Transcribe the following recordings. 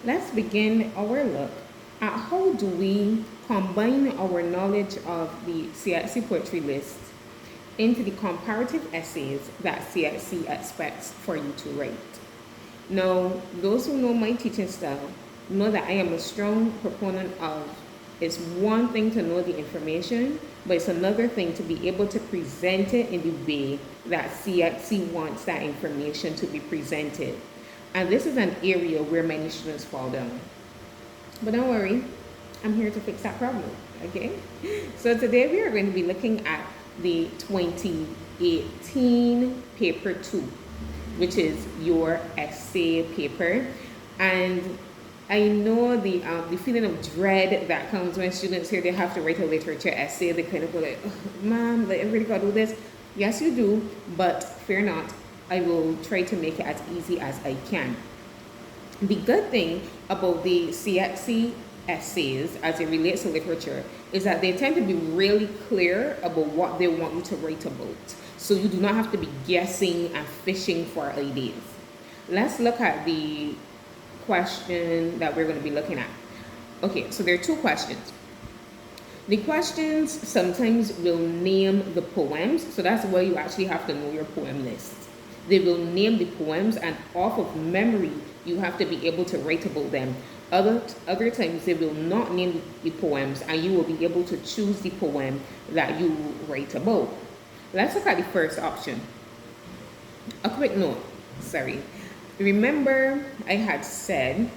Let's begin our look at how do we combine our knowledge of the CSE poetry list into the comparative essays that CSE expects for you to write. Now, those who know my teaching style know that I am a strong proponent of it's one thing to know the information, but it's another thing to be able to present it in the way that CXC wants that information to be presented. And this is an area where many students fall down. But don't worry, I'm here to fix that problem, okay? So today we are going to be looking at the 2018 paper 2, which is your essay paper. And I know the feeling of dread that comes when students hear they have to write a literature essay. They kind of go like, oh, Mom, like, everybody got to do this. Yes, you do, but fear not. I will try to make it as easy as I can. The good thing about the CXC essays as it relates to literature is that they tend to be really clear about what they want you to write about. So you do not have to be guessing and fishing for ideas. Let's look at the question that we're going to be looking at. Okay, so there are two questions. The questions sometimes will name the poems, so that's why you actually have to know your poem list. They will name the poems, and off of memory, you have to be able to write about them. Other times, they will not name the poems, and you will be able to choose the poem that you write about. Let's look at the first option. A quick note, sorry. Remember, I had said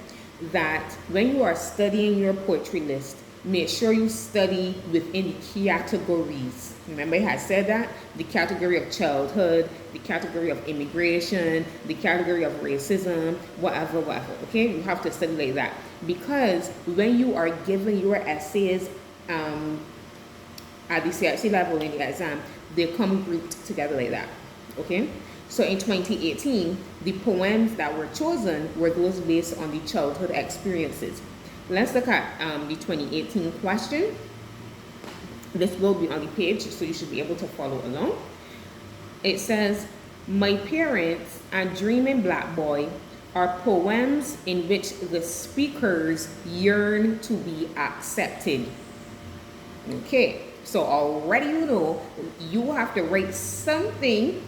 that when you are studying your poetry list, make sure you study within the categories. Remember, I had said that? The category of childhood, the category of immigration, the category of racism, whatever, okay? You have to study like that. Because when you are given your essays at the CSE level in the exam, they come grouped together like that, okay? So in 2018, the poems that were chosen were those based on the childhood experiences. Let's look at the 2018 question. This will be on the page, so you should be able to follow along. It says, My Parents and Dreaming Black Boy are poems in which the speakers yearn to be accepted. Okay, so already you know you have to write something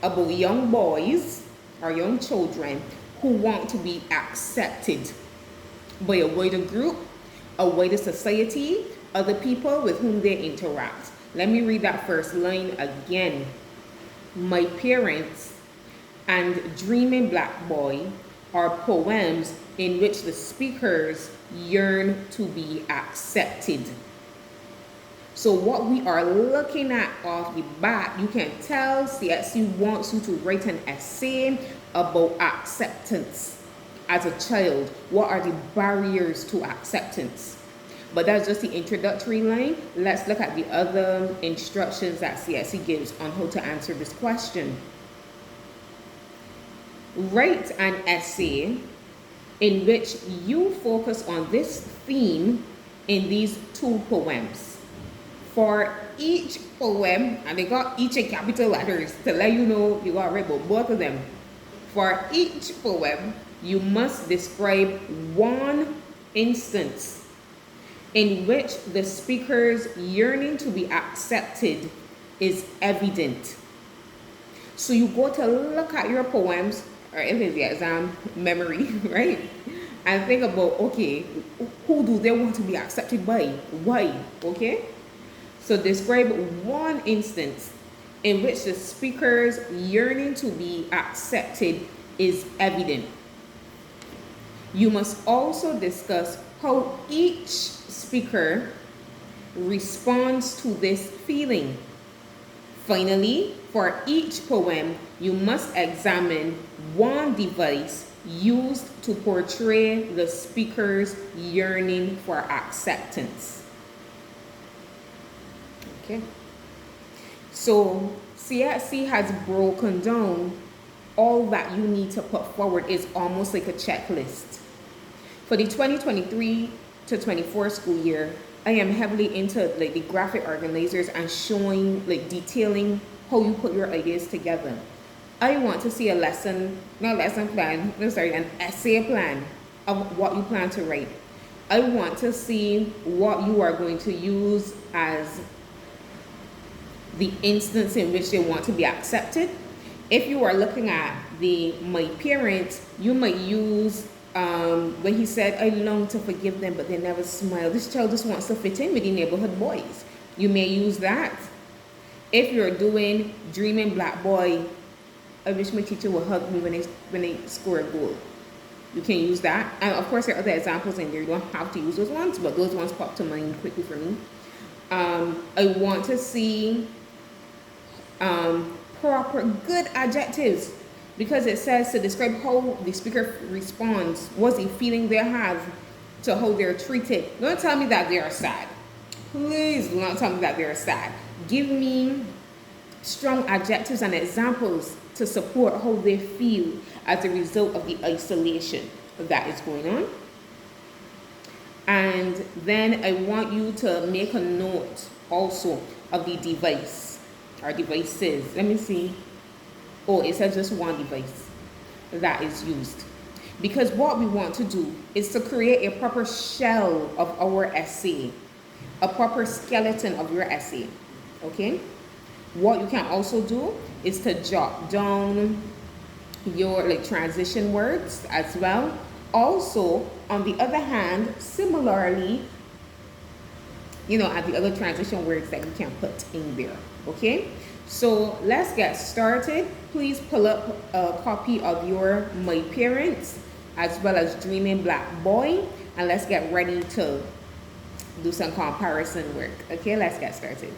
about young boys or young children who want to be accepted by a wider group, a wider society, other people with whom they interact. Let me read that first line again. My Parents and Dreaming Black Boy are poems in which the speakers yearn to be accepted. So what we are looking at off the bat, you can tell CSE wants you to write an essay about acceptance as a child. What are the barriers to acceptance? But that's just the introductory line. Let's look at the other instructions that CSE gives on how to answer this question. Write an essay in which you focus on this theme in these two poems. For each poem, and they got each in capital letters to let you know you got to write about both of them. For each poem, you must describe one instance in which the speaker's yearning to be accepted is evident. So you go to look at your poems, or if it's the exam, memory, right? And think about, okay, who do they want to be accepted by? Why? Okay? So describe one instance in which the speaker's yearning to be accepted is evident. You must also discuss how each speaker responds to this feeling. Finally, for each poem, you must examine one device used to portray the speaker's yearning for acceptance. Okay. So CSC has broken down all that you need to put forward. Is almost like a checklist. For the 2023 to 24 school year, I am heavily into like the graphic organizers and showing, like detailing how you put your ideas together. I want to see an essay plan of what you plan to write. I want to see what you are going to use as the instance in which they want to be accepted. If you are looking at the my parents, you might use when he said, I long to forgive them, but they never smile. This child just wants to fit in with the neighborhood boys. You may use that. If you're doing dreaming black boy, I wish my teacher would hug me when they score a goal. You can use that. And of course, there are other examples in there. You don't have to use those ones, but those ones pop to mind quickly for me. I want to see proper, good adjectives, because it says to describe how the speaker responds, what's the feeling they have, to how they're treated. Don't tell me that they are sad. Please do not tell me that they are sad. Give me strong adjectives and examples to support how they feel as a result of the isolation that is going on. And then I want you to make a note also of the device or devices. Let me see. Oh, it says just one device that is used. Because what we want to do is to create a proper shell of our essay, a proper skeleton of your essay. Okay? What you can also do is to jot down your transition words as well. Also, on the other hand, similarly, at the other transition words that you can put in there. Okay? So let's get started. Please pull up a copy of your My Parents as well as Dreaming Black Boy, and let's get ready to do some comparison work. Okay, let's get started.